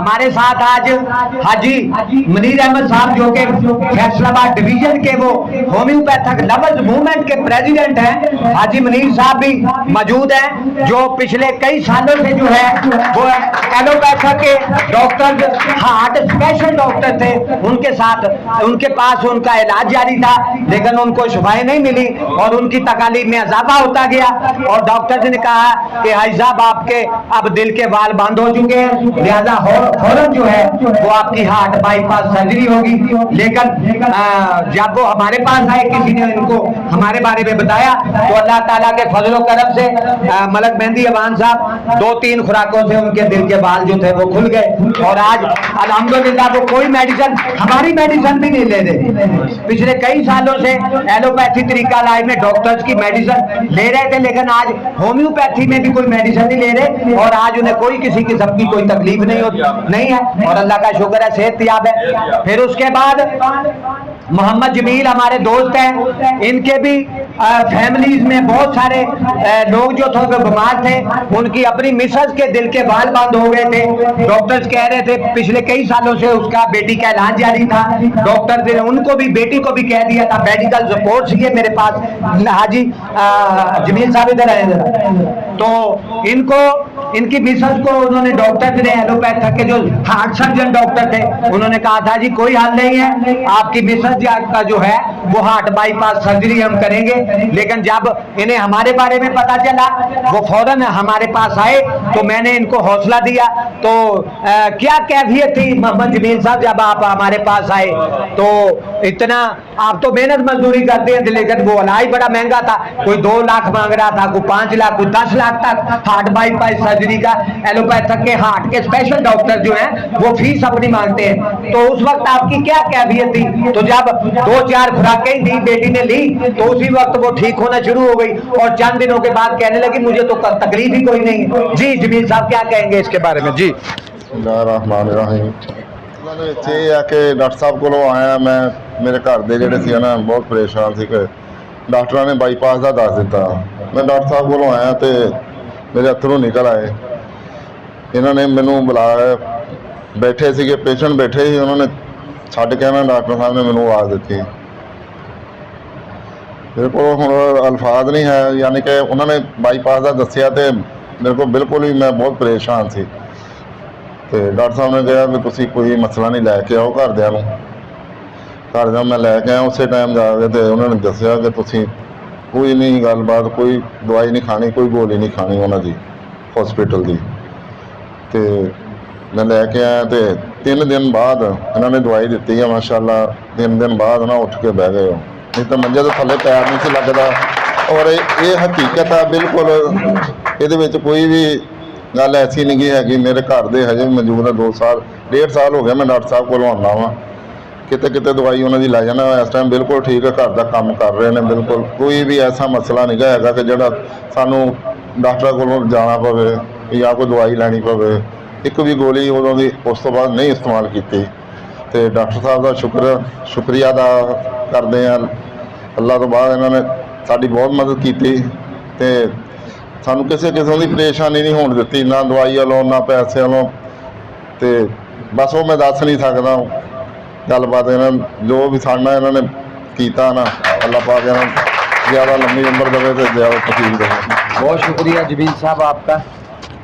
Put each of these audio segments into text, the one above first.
हमारे साथ आज हाजी मुनीर अहमद साहब जो कि फैसलाबाद डिवीजन के वो होम्योपैथिक लवर्स मूवमेंट के प्रेसिडेंट हैं, हाजी मुनीर साहब भी मौजूद हैं, जो पिछले कई सालों से जो है वो एलोपैथिक के डॉक्टर, हार्ट स्पेशल डॉक्टर थे, उनके साथ उनके पास उनका इलाज जारी था, लेकिन उनको शफाई नहीं मिली और उनकी तकालीफ में इजाफा होता गया। और डॉक्टर ने कहा कि हाजी साहब आपके अब दिल के बाल बंद हो चुके हैं, लिहाजा फौरन जो है वो आपकी हार्ट बाईपास सर्जरी होगी। लेकिन जब वो हमारे पास आए, किसी ने इनको हमारे बारे में बताया, तो अल्लाह ताला के फजल व करम से मलक मेहंदी अवान साहब 2-3 खुराकों से उनके दिल के बाल जो थे वो खुल गए और आज अल्हम्दुलिल्लाह वो कोई मेडिसिन, हमारी मेडिसिन भी नहीं ले रहे। पिछले कई सालों से एलोपैथी तरीका इलाज में डॉक्टर्स की मेडिसिन ले रहे थे, लेकिन आज होम्योपैथी में भी कोई मेडिसिन नहीं ले रहे और आज उन्हें कोई किसी किस्म की कोई तकलीफ नहीं है और अल्लाह का शुक्र है सेहत याब है। फिर उसके बाद मोहम्मद जमील हमारे दोस्त हैं, इनके भी फैमिलीज में बहुत सारे लोग जो थे बीमार थे, उनकी अपनी मिसेस के दिल के बाल बंद हो गए थे। डॉक्टर्स कह रहे थे पिछले कई सालों से उसका बेटी का इलाज जारी था, डॉक्टर ने उनको भी बेटी को भी कह दिया था मेडिकल सपोर्ट चाहिए मेरे पास। हाजी जमील साहब इधर आए तो इनकी मिसेस को उन्होंने डॉक्टर ने एलोपैथिक के जो हार्ट सर्जन डॉक्टर थे उन्होंने कहा था जी कोई हाल नहीं है, आपकी मिसेस का जो है वो हार्ट बाईपास सर्जरी हम करेंगे। लेकिन जब इन्हें हमारे बारे में पता चला वो फौरन हमारे पास आए, तो मैंने इनको हौसला दिया। तो क्या कैफियत थी मोहम्मद जमील साहब जब आप हमारे पास आए? तो इतना आप तो मेहनत मजदूरी करते हैं, लेकिन वो इलाज बड़ा महंगा था, कोई 2 लाख मांग रहा था, कोई 5 लाख, कोई 10 लाख तक हार्ट बाईपास सर्जरी का। एलोपैथिक के हार्ट के स्पेशल डॉक्टर जो हैं वो फीस अपनी मांगते हैं। तो उस वक्त आपकी क्या कैफियत थी? तो जब 2-4 खुराकें दी बेटी ने ली तो उसी वक्त वो ठीक होना शुरू हो गई और चंद दिनों के बाद कहने लगी मुझे तो तकलीफ ही कोई नहीं है। जी जमील साहब क्या कहेंगे इसके बारे में? जी कि डॉक्टर साहब को आया मैं, मेरे घर ਦੇ ਜਿਹੜੇ ਸੀ ਨਾ ਬਹੁਤ ਪਰੇਸ਼ਾਨ ਸੀ ਕਿ ਡਾਕਟਰਾਂ ਨੇ ਬਾਈਪਾਸ ਦਾ ਦੱਸ ਦਿੱਤਾ। ਮੈਂ ਡਾਕਟਰ ਸਾਹਿਬ ਕੋਲੋਂ ਆਇਆ ਤੇ ਮੇਰੇ ਅੱਥਰੋਂ ਨਿਕਲ ਆਏ। ਇਹਨਾਂ ਨੇ ਮੈਨੂੰ ਬੁਲਾਇਆ, ਬੈਠੇ ਸੀਗੇ ਪੇਸ਼ੈਂਟ ਬੈਠੇ ਸੀ, ਉਹਨਾਂ ਨੇ ਛੱਡ ਕੇ ਨਾ ਡਾਕਟਰ ਸਾਹਿਬ ਨੇ ਮੈਨੂੰ ਆਵਾਜ਼ ਦਿੱਤੀ। ਮੇਰੇ ਕੋਲ ਹੁਣ ਅਲਫਾਜ਼ ਨਹੀਂ ਹੈ, ਯਾਨੀ ਕਿ ਉਹਨਾਂ ਨੇ ਬਾਈਪਾਸ ਦਾ ਦੱਸਿਆ ਤੇ ਮੇਰੇ ਕੋਲ ਬਿਲਕੁਲ ਹੀ ਮੈਂ ਬਹੁਤ ਪਰੇਸ਼ਾਨ ਸੀ। ਤੇ ਡਾਕਟਰ ਸਾਹਿਬ ਨੇ ਕਿਹਾ ਵੀ ਤੁਸੀਂ ਕੋਈ ਮਸਲਾ ਨਹੀਂ, ਲੈ ਕੇ ਆਓ ਘਰਦਿਆਂ ਨੂੰ। ਘਰਦਿਆਂ ਮੈਂ ਲੈ ਕੇ ਆਇਆ, ਉਸੇ ਟਾਈਮ ਜਾ ਕੇ ਤੇ ਉਹਨਾਂ ਨੇ ਦੱਸਿਆ ਕਿ ਤੁਸੀਂ ਕੋਈ ਨਹੀਂ ਗੱਲਬਾਤ, ਕੋਈ ਦਵਾਈ ਨਹੀਂ ਖਾਣੀ, ਕੋਈ ਗੋਲੀ ਨਹੀਂ ਖਾਣੀ ਉਹਨਾਂ ਦੀ ਹਸਪੀਟਲ ਦੀ। ਤੇ ਮੈਂ ਲੈ ਕੇ ਆਇਆ ਤੇ 3 ਦਿਨ ਬਾਅਦ ਇਹਨਾਂ ਨੇ ਦਵਾਈ ਦਿੱਤੀ ਹੈ ਮਾਸ਼ਾਅੱਲਾ। 3 ਦਿਨ ਬਾਅਦ ਨਾ ਉੱਠ ਕੇ ਬਹਿ ਗਏ ਹੋ, ਨਹੀਂ ਤਾਂ ਮੰਜੇ ਤੋਂ ਥੱਲੇ ਪੈਰ ਨਹੀਂ ਸੀ ਲੱਗਦਾ। ਔਰ ਇਹ ਹਕੀਕਤ ਆ ਬਿਲਕੁਲ, ਇਹਦੇ ਵਿੱਚ ਕੋਈ ਵੀ ਗੱਲ ਐਸੀ ਨਹੀਂ ਹੈਗੀ। ਮੇਰੇ ਘਰ ਦੇ ਹਜੇ ਵੀ ਮੌਜੂਦ ਆ, 2 ਸਾਲ 1.5 ਸਾਲ ਹੋ ਗਿਆ ਮੈਂ ਡਾਕਟਰ ਸਾਹਿਬ ਕੋਲ ਆਉਂਦਾ ਵਾਂ। ਕਿਤੇ ਦਵਾਈ ਉਹਨਾਂ ਦੀ ਲੈ ਜਾਣਾ, ਇਸ ਟਾਈਮ ਬਿਲਕੁਲ ਠੀਕ ਹੈ, ਘਰ ਦਾ ਕੰਮ ਕਰ ਰਹੇ ਨੇ। ਬਿਲਕੁਲ ਕੋਈ ਵੀ ਐਸਾ ਮਸਲਾ ਨਹੀਂ ਹੈਗਾ ਕਿ ਜਿਹੜਾ ਸਾਨੂੰ ਡਾਕਟਰਾਂ ਕੋਲੋਂ ਜਾਣਾ ਪਵੇ ਜਾਂ ਕੋਈ ਦਵਾਈ ਲੈਣੀ ਪਵੇ। ਇੱਕ ਵੀ ਗੋਲੀ ਉਦੋਂ ਦੀ ਉਸ ਤੋਂ ਬਾਅਦ ਨਹੀਂ ਇਸਤੇਮਾਲ ਕੀਤੀ। ਤੇ ਡਾਕਟਰ ਸਾਹਿਬ ਦਾ ਸ਼ੁਕਰੀਆ ਅਦਾ ਕਰਦੇ ਹਾਂ। ਅੱਲਾ ਤੋਂ ਬਾਅਦ ਇਹਨਾਂ ਨੇ ਸਾਡੀ ਬਹੁਤ ਮਦਦ ਕੀਤੀ ਤੇ ਸਾਨੂੰ ਕਿਸੇ ਕਿਸਮ ਦੀ ਪਰੇਸ਼ਾਨੀ ਨਹੀਂ ਹੋਣ ਦਿੱਤੀ, ਨਾ ਦਵਾਈ ਵੱਲੋਂ ਨਾ ਪੈਸੇ ਵੱਲੋਂ। ਤੇ ਬਸ ਉਹ ਮੈਂ ਦੱਸ ਨਹੀਂ ਸਕਦਾ ਗੱਲਬਾਤ। ਇਹਨਾਂ ਜੋ ਵੀ ਸਾਡਾ ਇਹਨਾਂ ਨੇ ਕੀਤਾ ਨਾ, ਅੱਲਾ ਪਾਕ ਇਹਨਾਂ ਨੂੰ ज़्यादा लंबी उम्र देवे तो ज़्यादा तकलीफ देवे। बहुत शुक्रिया जमील साहब आपका।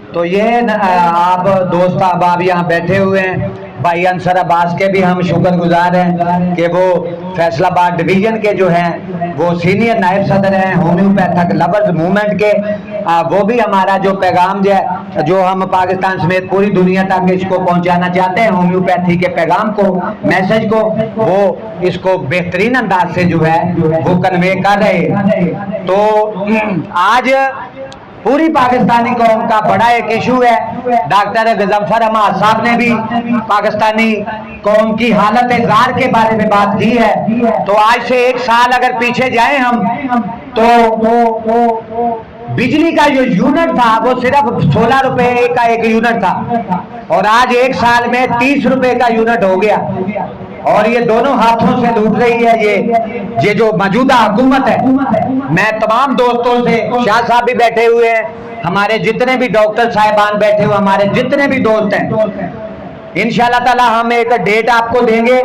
तो ये आप दोस्त अहबाब यहाँ बैठे हुए हैं, भाई अंसर अब्बास के भी हम शुक्रगुजार हैं कि वो फैसलाबाद डिवीज़न के जो हैं वो सीनियर नायब सदर हैं होम्योपैथिक लवर्स मूवमेंट के। वो भी हमारा जो पैगाम जो हम पाकिस्तान समेत पूरी दुनिया तक इसको पहुंचाना चाहते हैं, होम्योपैथी के पैगाम को, मैसेज को, वो इसको बेहतरीन अंदाज से जो है वो कन्वे कर रहे हैं। तो आज पूरी पाकिस्तानी कौम का बड़ा एक इशू है। डॉक्टर गजफ्फर अहमद साहब ने भी पाकिस्तानी कौम की हालत ज़ार के बारे में बात की है। तो आज से 1 साल अगर पीछे जाएं हम तो बिजली का जो यूनिट था वो सिर्फ 16 रुपए का एक यूनिट था और आज 1 साल में 30 रुपए का यूनिट हो गया। और ये दोनों हाथों से लूट रही है ये जो मौजूदा हुकूमत है। मैं तमाम दोस्तों से, शाह साहब भी बैठे हुए हैं, हमारे जितने भी डॉक्टर साहिबान बैठे हुए, हमारे जितने भी दोस्त हैं, इंशाल्लाह ताला हम एक डेट आपको देंगे।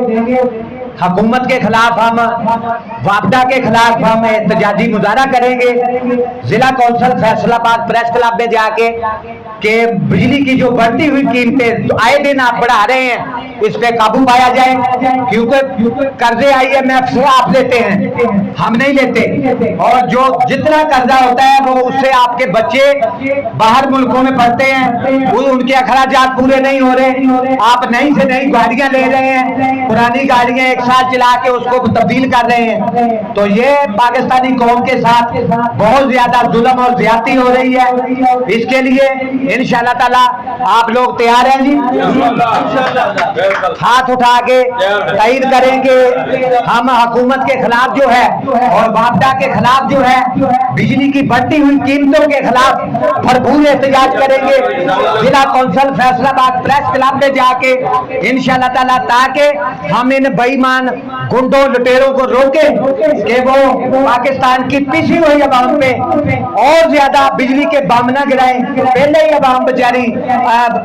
हुकूमत के खिलाफ हम, वापडा के खिलाफ हम एहतजाजी मुजाहरा करेंगे जिला कौंसिल फैसलाबाद प्रेस क्लब में जाके कि बिजली की जो बढ़ती हुई कीमतें आए दिन आप बढ़ा रहे हैं, इस पे काबू पाया जाए, क्योंकि कर्जे IMF से आप लेते हैं, हम नहीं लेते, और जो जितना कर्जा होता है वो उससे आपके बच्चे बाहर मुल्कों में पढ़ते हैं, वो उनके अखराजात पूरे नहीं हो रहे। आप नई से नई गाड़ियां ले रहे हैं, पुरानी गाड़ियां एक साल चला के उसको तब्दील कर रहे हैं। तो ये पाकिस्तानी कौम के साथ बहुत ज्यादा जुल्म और ज्यादती हो रही है। इसके लिए इंशाल्लाह ताला आप लोग तैयार हैं जी? हाथ उठा के तईद करेंगे। हम हुकूमत के खिलाफ जो है और वापडा के खिलाफ जो है, बिजली की बढ़ती हुई कीमतों के खिलाफ भरपूर एहतजाज करेंगे जिला कौंसिल फैसलाबाद प्रेस क्लब में जाके इंशाल्लाह ताला, ताकि हम इन बेईमान गुंडों लुटेरों को रोके कि वो पाकिस्तान की पिसी हुई अवाम पे और ज्यादा बिजली के बम न गिराए। पहले ही अवाम बेचारी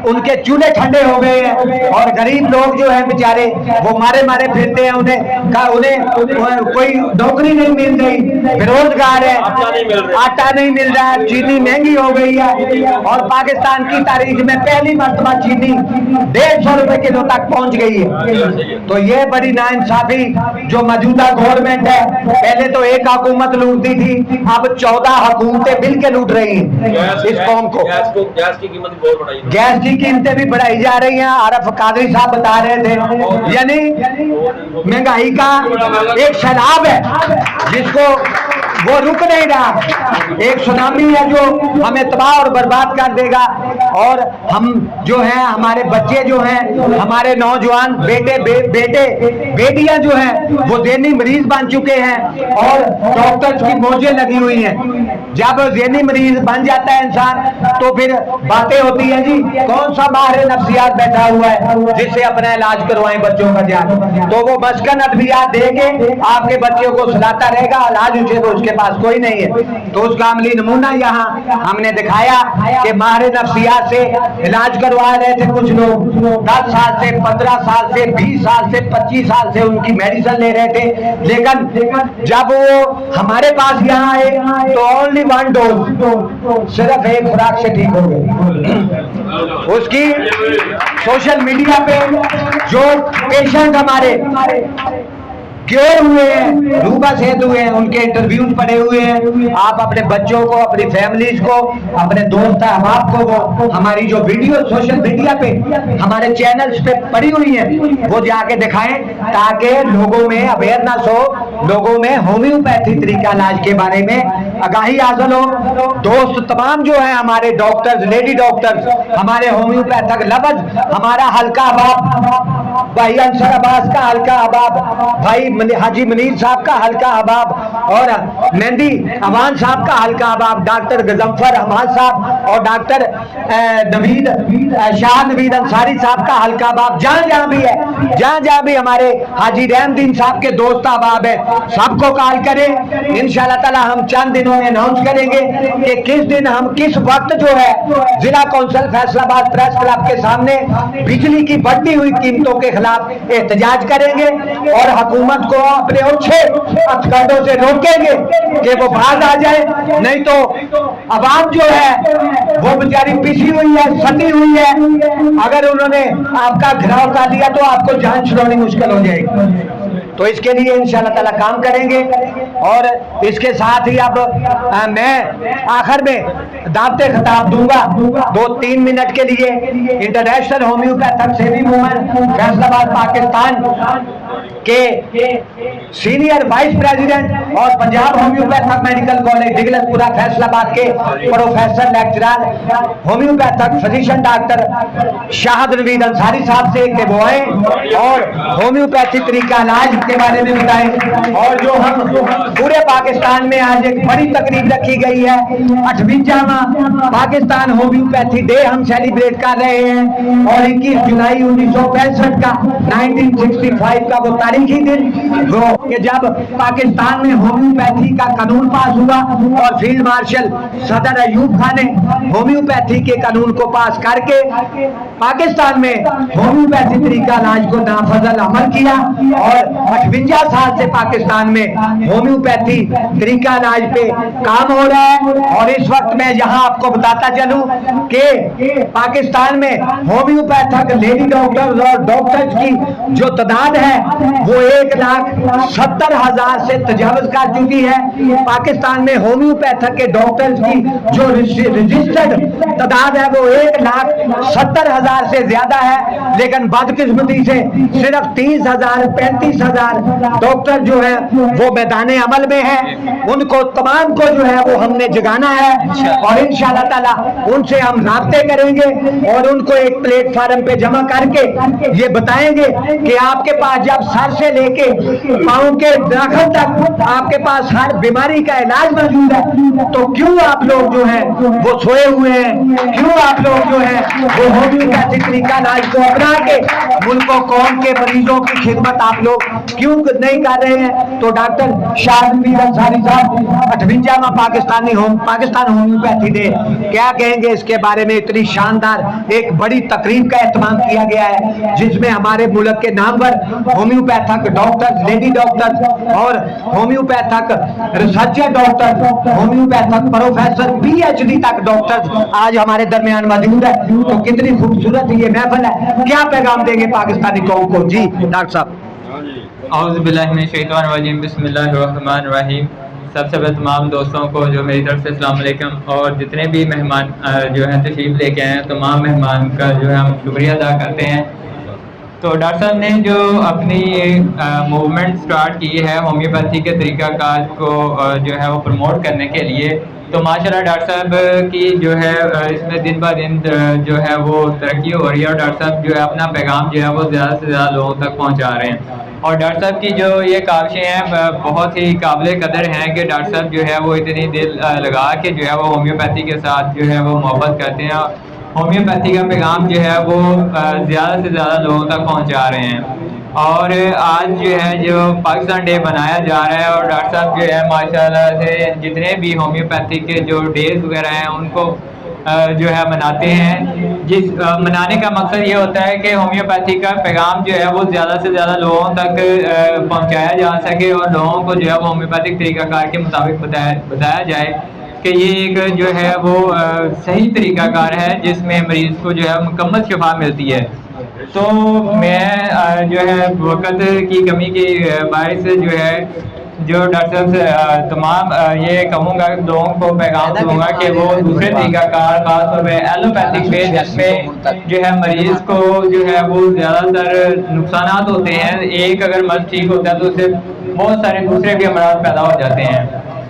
उनके चूल्हे ठंडे हो गए हैं और गरीब लोग जो है बेचारे वो मारे मारे फिरते हैं, उन्हें कोई नौकरी नहीं मिल रही, बेरोजगार है, आटा नहीं मिल रहा है, चीनी महंगी हो गई है और पाकिस्तान की तारीख में पहली मर्तबा चीनी 150 रुपए किलो तक पहुंच गई है। तो ये बड़ी नाइंसाफी जो मौजूदा गवर्नमेंट है, पहले तो एक हुकूमत लूटती थी, अब 14 हुकूमतें मिल के लूट रही हैं इस कौम को। गैस की कीमत बहुत बढ़ाई, गैस की कीमतें भी बढ़ाई जा रही हैं। आरफ कादरी साहब बता रहे थे, यानी महंगाई का एक सैलाब है जिसको वो रुक नहीं रहा। एक सुनामी है जो हमें तबाह और बर्बाद कर देगा। और हम जो हैं, हमारे बच्चे जो हैं, हमारे नौजवान बेटियां जो हैं वो ज़हनी मरीज बन चुके हैं और डॉक्टर्स की मौजें लगी हुई हैं। जब ज़हनी मरीज बन जाता है इंसान तो फिर बातें होती हैं जी, कौन सा माहिर नफ्सियात बैठा हुआ है जिससे अपना इलाज करवाएं बच्चों का जान। तो वो मस्कन अद्वियात दे के आपके बच्चों को सुलाता रहेगा, इलाज उसे तो उसके पास कोई नहीं है। तो उसका अमली नमूना यहाँ हमने दिखाया कि माहिर नफ्सियात से इलाज करवा रहे थे कुछ लोग, 10 साल से, 15 साल से, 20 साल से, 25 साल से उनकी मेडिसिन ले रहे थे, लेकिन जब वो हमारे पास यहाँ आए तो ओनली 1 डोज, सिर्फ एक खुराक से ठीक हो गए। उसकी सोशल मीडिया पे जो पेशेंट हमारे क्योर हुए हैं, रूबा सेहत हुए हैं, उनके इंटरव्यूज पड़े हुए हैं। आप अपने बच्चों को, अपनी फैमिलीज को, अपने दोस्त अहबाब को वो हमारी जो वीडियो सोशल मीडिया पे हमारे चैनल्स पे पड़ी हुई हैं वो जाके दिखाएं, ताकि लोगों में अवेयरनेस हो, लोगों में होम्योपैथी तरीका इलाज के बारे में आगाही हासिल हो। दोस्त तमाम जो है हमारे डॉक्टर्स, लेडी डॉक्टर्स, हमारे होम्योपैथिक लफ्ज, हमारा हल्का अहबाब भाई अंसर अब्बास का हल्का अहबाब, भाई हाजी मनीर साहब का हल्का अहबाब और मेहंदी अवान साहब का हल्का अहबाब, डॉक्टर गजम्फर हमाद साहब और डॉक्टर नवीद शाह नवीद अंसारी साहब का हल्का अहबाब, जहाँ भी है, जहाँ भी हमारे हाजी रहमदीन साहब के दोस्त अहबाब है, सबको कॉल करें। इंशाल्लाह ताला हम चंद दिनों में अनाउंस करेंगे कि किस दिन हम किस वक्त जो है जिला कौंसिल फैसलाबाद प्रेस क्लब के सामने बिजली की बढ़ती हुई कीमतों के खिलाफ एहतजाज करेंगे और हुकूमत को अपने अच्छे हथकंडों से रोकेंगे कि वो बाहर आ जाए, नहीं तो अवाम जो है वो बेचारी पिसी हुई है, सती हुई है। अगर उन्होंने आपका घिराव कर दिया तो आपको जान छुड़ानी मुश्किल हो जाएगी। तो इसके लिए इंशाल्लाह ताला काम करेंगे। और इसके साथ ही अब मैं आखिर में दावते खिताब दूंगा 2-3 मिनट के लिए international homeopathic saving women Faisalabad Pakistan के सीनियर वाइस प्रेसिडेंट और Punjab homeopathic medical college Diglatpura Faisalabad के professor lecturer homeopathic physician doctor Shahid Naveed Ansari sahab से कि वो आए और होम्योपैथी तरीका इलाज के बारे में बताएं। और जो हम पूरे पाकिस्तान में आज एक बड़ी तकरीब रखी गई है, 58वां पाकिस्तान होम्योपैथी डे हम सेलिब्रेट कर रहे हैं और 21 जुलाई 1965 का 1965 का वो तारीखी दिन वो कि जब पाकिस्तान में होम्योपैथी का कानून पास हुआ और फील्ड मार्शल सदर अयूब खान ने होम्योपैथी के कानून को पास करके पाकिस्तान में होम्योपैथी तरीका इलाज को नाफजल अमल किया और 58 साल से पाकिस्तान में होम्योपैथी तरीका इलाज पे काम हो रहा है। और इस वक्त मैं यहाँ आपको बताता चलूं कि पाकिस्तान में होम्योपैथिक लेडी डॉक्टर्स और डॉक्टर्स की जो तादाद है वो 1,70,000 से तजावज कर चुकी है। पाकिस्तान में होम्योपैथिक के डॉक्टर्स की जो रजिस्टर्ड तादाद है वो 1,70,000 से ज्यादा है, लेकिन बदकिस्मती से सिर्फ 30,000 35,000 डॉक्टर जो है वो मैदान अमल में है। उनको तमाम को जो है वो हमने जगाना है और इंशाअल्लाह ताला उनसे हम राब्ते करेंगे और उनको एक प्लेटफार्म पे जमा करके ये बताएंगे कि आपके पास जब सर से लेके पाँव के दाखिल तक आपके पास हर बीमारी का इलाज मौजूद है, तो क्यों आप लोग जो है वो सोए हुए हैं, क्यों आप लोग जो है वो होम्योपैथिक तरीका इलाज को अपना के मुल्कों कौम के मरीजों की खिदमत आप लोग क्यों नहीं कर रहे हैं। तो डॉक्टर शाहनबीर अंसारी साहब 58वां पाकिस्तान होम्योपैथी डे क्या कहेंगे इसके बारे में। इतनी शानदार एक बड़ी तकरीब का एहतमाम किया गया है जिसमें हमारे मुल्क के नामवर होम्योपैथिक डॉक्टर्स, लेडी डॉक्टर्स और homeopathic researcher doctor, homeopathic professor, PhD तक डॉक्टर्स आज हमारे दरमियान मौजूद है। तो कितनी खूबसूरत ये महफिल है, क्या पैगाम देंगे पाकिस्तानी कौम को। जी डॉक्टर साहब। औज़ु बिल्लाहि मिनश शैतानिर रजीम, बिस्मिल्लाहिर रहमानिर रहीम। सबसे पहले तमाम दोस्तों को जो मेरी तरफ से अस्सलाम वालेकुम और जितने भी मेहमान जो हैं तशरीफ़ लेके आए हैं तमाम मेहमान का जो है हम शुक्रिया अदा करते हैं। तो डॉक्टर साहब ने जो अपनी मूवमेंट स्टार्ट की है होम्योपैथी के तरीक़ाकार को जो है वो प्रमोट करने के लिए, तो माशाल्लाह डॉक्टर साहब की जो है इसमें दिन ब दिन जो है वो तरक्की हो रही है और डॉक्टर साहब जो है अपना पैगाम जो है वो ज़्यादा से ज़्यादा लोगों तक पहुंचा रहे हैं। और डॉक्टर साहब की जो ये काविशें हैं बहुत ही काबिल कदर हैं कि डॉक्टर साहब जो है वो इतनी दिल लगा के जो है वो होम्योपैथी के साथ जो है वो मोहब्बत करते हैं, होम्योपैथी का पैगाम जो है वो ज़्यादा से ज़्यादा लोगों तक पहुँचा रहे हैं। और आज जो है जो पाकिस्तान डे बनाया जा रहा है और डॉक्टर साहब जो है माशाल्लाह से जितने भी होम्योपैथी के जो डेज वगैरह हैं उनको जो है मनाते हैं। जिस मनाने का मकसद ये होता है कि होम्योपैथी का पैगाम जो है वो ज़्यादा से ज़्यादा लोगों तक पहुंचाया जा सके और लोगों को जो है वो होम्योपैथिक तरीक़ाकार के मुताबिक बताया जाए कि ये एक जो है वो सही तरीक़ाकार है जिसमें मरीज़ को जो है मुकम्मल शिफा मिलती है। तो मैं जो है वक़्त की कमी की बायस जो है जो डॉक्टर साहब से तमाम ये कहूँगा लोगों को पैगाम दूंगा कि वो दूसरे तरीक़ाकार खासतौर पर एलोपैथिक पे जिसमें जो है मरीज़ को जो है वो ज़्यादातर नुकसानात होते हैं। एक अगर मर्ज़ ठीक होता है तो उससे बहुत सारे दूसरे भी अमराज पैदा हो जाते हैं।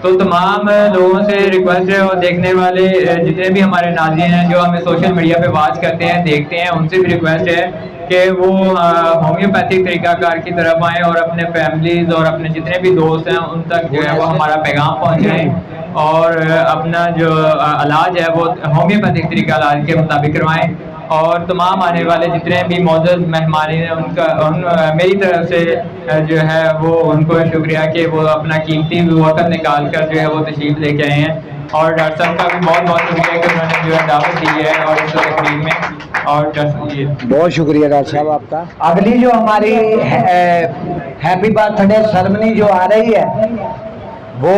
तो तमाम लोगों से रिक्वेस्ट है और देखने वाले जितने भी हमारे नाज़रीन हैं जो हमें सोशल मीडिया पे वॉच करते हैं देखते हैं उनसे भी रिक्वेस्ट है कि वो होम्योपैथिक तरीक़ाकार की तरफ आएँ और अपने फैमिलीज़ और अपने जितने भी दोस्त हैं उन तक जो है वो हमारा पैगाम पहुँचाएँ और अपना जो इलाज है वो होम्योपैथिक तरीका इलाज के मुताबिक करवाएँ। और तमाम आने वाले जितने भी मौजूद मेहमान हैं उनका मेरी तरफ से जो है वो उनको शुक्रिया कि वो अपना कीमती वक्त निकाल कर जो है वो तशरीफ़ लेके आए हैं। और डॉक्टर साहब का भी बहुत बहुत शुक्रिया कि उन्होंने जो है दावत दी है और इस तकरीब में। और बहुत शुक्रिया डॉक्टर साहब आपका। अगली जो हमारी हैप्पी बर्थडे सेरेमनी जो आ रही है वो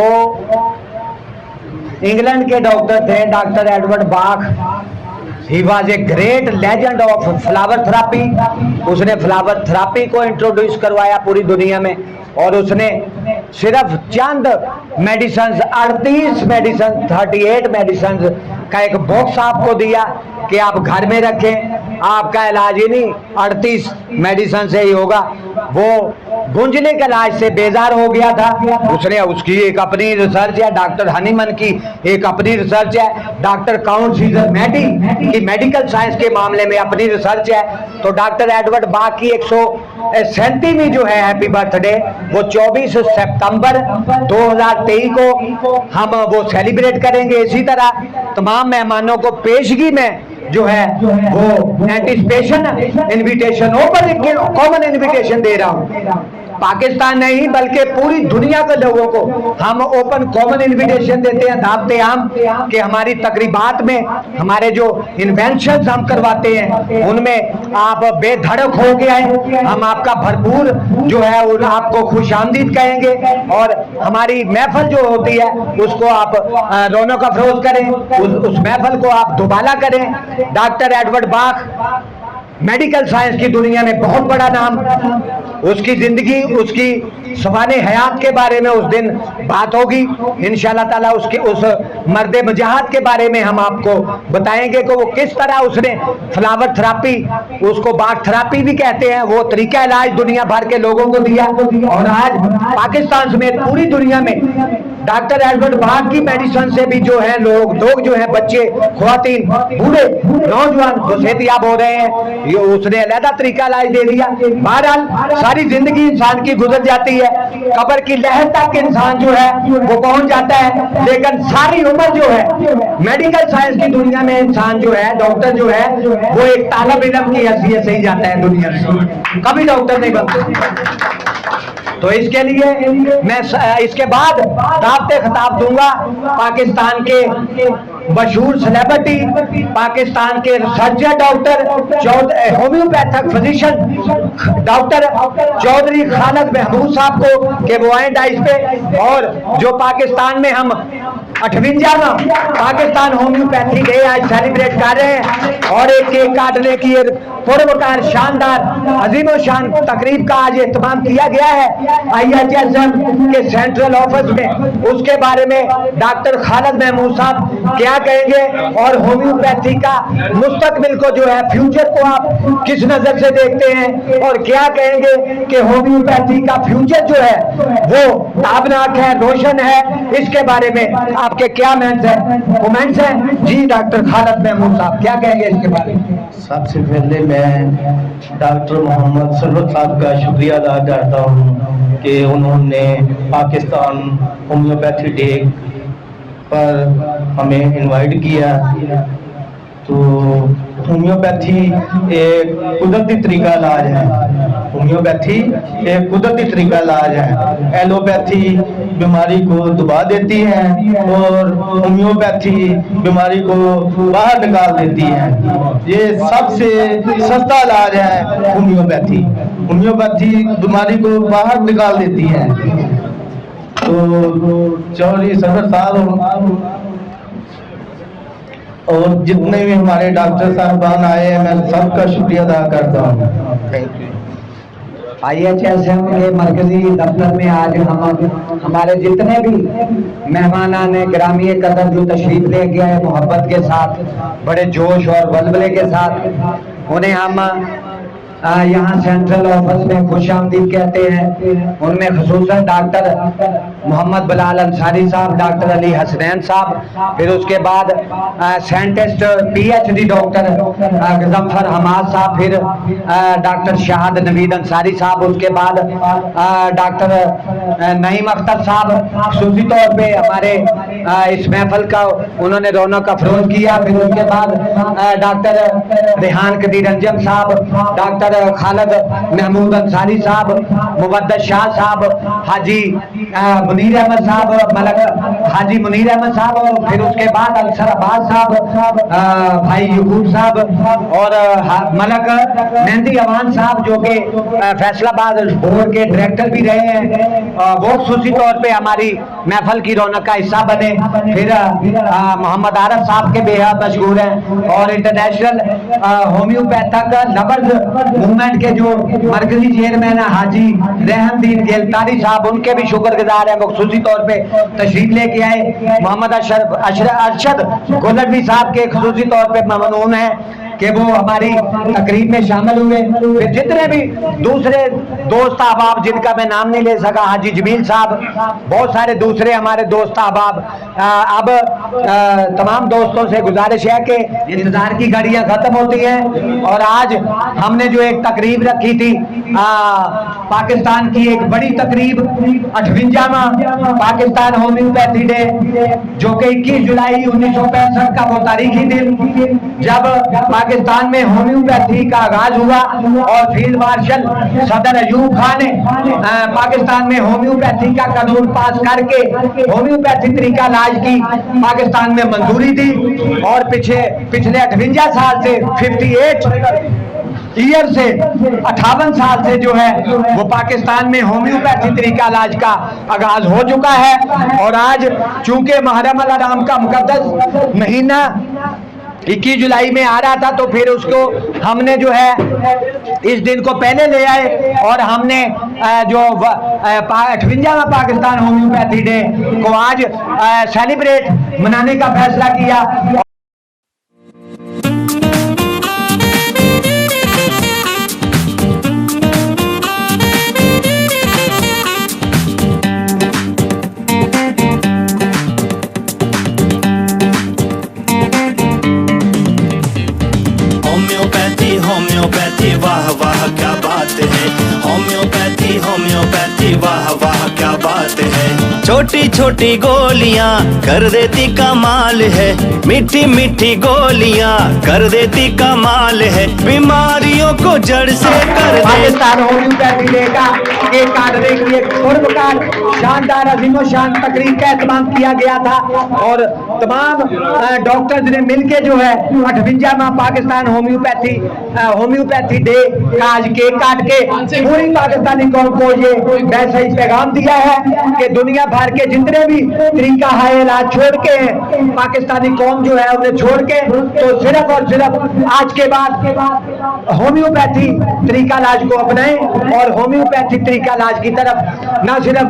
इंग्लैंड के डॉक्टर थे doctor Edward Bach. He was a great legend of flower therapy. उसने फ्लावर थेरापी को इंट्रोड्यूस करवाया पूरी दुनिया में और उसने सिर्फ चंद मेडिसिन 38 मेडिसिन 38 मेडिसिन का एक बॉक्स आपको दिया कि आप घर में रखें, आपका इलाज ही नहीं 38 मेडिसिन से ही होगा। वो गुंजने के इलाज से बेजार हो गया था। उसने उसकी एक अपनी रिसर्च है, डॉक्टर हनीमन की एक अपनी रिसर्च है, डॉक्टर काउंट सीजर मैडी की मेडिकल साइंस के मामले में अपनी रिसर्च है। तो डॉक्टर एडवर्ड बाख की 137वीं जो है हैप्पी बर्थडे वो 24 सितंबर 2023 को हम वो सेलिब्रेट करेंगे। इसी तरह तमाम मेहमानों को पेशगी में जो है वो anticipation invitation open common invitation दे रहा हूँ पाकिस्तान नहीं बल्कि पूरी दुनिया के लोगों को हम ओपन कॉमन इनविटेशन देते हैं, दावते आम, कि हमारी तकरीबात में हमारे जो इन्वेंशंस हम करवाते हैं उनमें आप बेधड़क हो गए हैं। हम आपका भरपूर जो है उन आपको खुशामदीद कहेंगे और हमारी महफिल जो होती है उसको आप रौनक अफरोज करें, उस महफिल को आप दुबाला करें। डॉक्टर एडवर्ड बाख मेडिकल साइंस की दुनिया में बहुत बड़ा नाम, उसकी जिंदगी, उसकी सवाने हयात के बारे में उस दिन बात होगी इंशाअल्लाह ताला। उसके उस मर्द मुजाहिद के बारे में हम आपको बताएंगे कि वो किस तरह उसने फ्लावर थेरापी, उसको बाग थेरापी भी कहते हैं, वो तरीका इलाज दुनिया भर के लोगों को दिया। और आज पाकिस्तान समेत पूरी दुनिया में डॉक्टर एडवर्ड बाग की मेडिसिन से भी जो है लोग जो है बच्चे, ख्वातीन, बूढ़े, नौजवान वो सेहतियाब हो रहे हैं। ये उसने अलहदा तरीका इलाज दे दिया। बहरहाल सारी जिंदगी इंसान की गुजर जाती है, कब्र की लहर तक इंसान जो है वो पहुंच जाता है, लेकिन सारी उम्र जो है मेडिकल साइंस की दुनिया में इंसान जो है, डॉक्टर जो है वो एक तालिब इल्म की हैसियत से ही जाता है दुनिया में, कभी डॉक्टर नहीं बनता। तो इसके लिए मैं इसके बाद दावते खिताब दूंगा पाकिस्तान के मशहूर सेलिब्रिटी, पाकिस्तान के surgeon doctor, homoeopathic physician doctor Chaudhry Khalid Mahmood sahab को कि वो आए डाइस पे। और जो पाकिस्तान में हम 58वां पाकिस्तान होम्योपैथी डे आज सेलिब्रेट कर रहे हैं और एक केक काटने की पुरवकार शानदार अजीम शान तकरीब का आज एहतमाम किया गया है IHSM के सेंट्रल ऑफिस में। उसके बारे में डॉक्टर खालिद महमूद साहब क्या कहेंगे और होम्योपैथी का मुस्तकबिल को जो है, फ्यूचर को आप किस नजर से देखते हैं और क्या कहेंगे कि होम्योपैथी का फ्यूचर जो है वो ताबनाक है, रोशन है, इसके बारे में आपके क्या कमेंट्स हैं? जी डॉक्टर खालिद महमूद साहब क्या कहेंगे इसके बारे में? सबसे पहले मैं डॉक्टर मोहम्मद सरवत साहब का शुक्रिया अदा करता हूँ कि उन्होंने पाकिस्तान होम्योपैथी डे पर हमें इनवाइट किया। तो होम्योपैथी एक कुदरती तरीका इलाज है, होम्योपैथी एक कुदरती तरीका इलाज है। एलोपैथी बीमारी को दबा देती है और होम्योपैथी बीमारी को बाहर निकाल देती है। ये सबसे सस्ता इलाज है होम्योपैथी, होम्योपैथी बीमारी को बाहर निकाल देती है। तो चौधरी सरवर साहब और जितने भी हमारे डॉक्टर साहबान आए हैं, मैं सबका शुक्रिया अदा करता हूँ। Thank you. IHSM के मरकजी दफ्तर में आज हम हमारे जितने भी मेहमानान गिरामी कदर जो तशरीफ ले गए हैं मोहब्बत के साथ, बड़े जोश और वल्वले के साथ, उन्हें हम यहाँ सेंट्रल ऑफिस में खुशामदीद कहते हैं। उनमें खुसूसन डॉक्टर मोहम्मद बिलाल अंसारी साहब, डॉक्टर अली हसनैन साहब, फिर उसके बाद scientist PhD doctor Ghazanfar Hamad sahab, फिर डॉक्टर शाहद नवीद अंसारी साहब, उसके बाद डॉक्टर नईम अख्तर साहब खुसूसी तौर पे हमारे इस महफिल का उन्होंने रौनक अफरोज किया। फिर उसके बाद डॉक्टर रेहान कदीर अंजम साहब, डॉक्टर खालिद महमूद अंसारी साहब, मुबद्दस शाह साहब, हाजी मुनीर अहमद साहब, मलक हाजी मुनीर अहमद साहब, और फिर उसके बाद अनसर अब्बास साहब, भाई यूकुब साहब और मलक मेहंदी अवान साहब जो कि फैसलाबाद बोर्ड के डायरेक्टर भी रहे हैं, वो खुसूसी तौर पे हमारी महफिल की रौनक का हिस्सा बने। फिर मोहम्मद आरफ साहब के बेहद मशहूर हैं और इंटरनेशनल होम्योपैथिक लवर्स मूवमेंट के जो मरकजी चेयरमैन है हाजी रहमदीन गेलतारी साहब, उनके भी शुक्रगुजार हैं, वो खुसूसी तौर पे तशरीफ लेके आए। मोहम्मद अरशद गोलरवी साहब के खुसूसी तौर पे ममनून है कि वो हमारी तकरीब में शामिल हुए। फिर जितने भी दूसरे दोस्त अहबाब जिनका मैं नाम नहीं ले सका, हाजी जमील साहब, बहुत सारे दूसरे हमारे दोस्त अहबाब। अब तमाम दोस्तों से गुजारिश है कि इंतजार की घड़ियां खत्म होती हैं और आज हमने जो एक तकरीब रखी थी, पाकिस्तान की एक बड़ी तकरीब 58वां पाकिस्तान होम्योपैथी डे, जो कि 21 जुलाई 1965 का वो तारीखी दिन जब पाकिस्तान में होम्योपैथी का आगाज हुआ और फील्ड मार्शल सदर अयूब खान ने पाकिस्तान में होम्योपैथी का कानून पास करके होम्योपैथी तरीका इलाज की पाकिस्तान में मंजूरी दी और पिछले 58 साल से 58 ईयर से 58 साल से जो है वो पाकिस्तान में होम्योपैथी तरीका इलाज का आगाज हो चुका है। और आज चूंकि मुहर्रम अल हराम का मुकद्दस महीना 21 जुलाई में आ रहा था तो फिर उसको हमने जो है इस दिन को पहले ले आए और हमने जो 58वां पाकिस्तान होम्योपैथी डे को आज सेलिब्रेट मनाने का फैसला किया। होम्योपैथी वाह वाह क्या बात है, होम्योपैथी होम्योपैथी वाह वाह क्या बात है। छोटी छोटी गोलियां कर देती कमाल है, मीठी मीठी गोलियां कर देती कमाल है, बीमारियों को जड़ से कर दे। पाकिस्तान होम्योपैथी डे का एक काटने की एक पूर्वकाल शानदार अजीमो शान तकरीब का एहतमाम किया गया था और तमाम डॉक्टर्स ने मिलके जो है 58वां पाकिस्तान होम्योपैथी डे का आज केक काट के पूरी पाकिस्तानी कौम को ये वैसा ही पैगाम दिया है कि दुनिया भर के जितने भी तरीका है इलाज छोड़ के पाकिस्तानी कौम जो है उन्हें छोड़ के तो सिर्फ और सिर्फ आज के बाद होम्योपैथी तरीका इलाज को अपनाएं और होम्योपैथी तरीका इलाज की तरफ न सिर्फ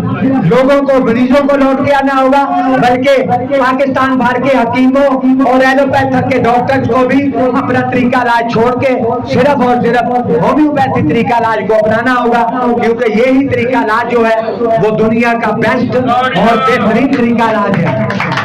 लोगों को मरीजों को लौट के आना होगा बल्कि पाकिस्तान भर के हकीमों और एलोपैथक के डॉक्टर्स को भी अपना तरीका इलाज छोड़ के सिर्फ और सिर्फ होम्योपैथी तरीका इलाज को अपनाना होगा क्योंकि यही तरीका इलाज जो है वो दुनिया का बेस्ट और बेहतरीन तरीका इलाज है।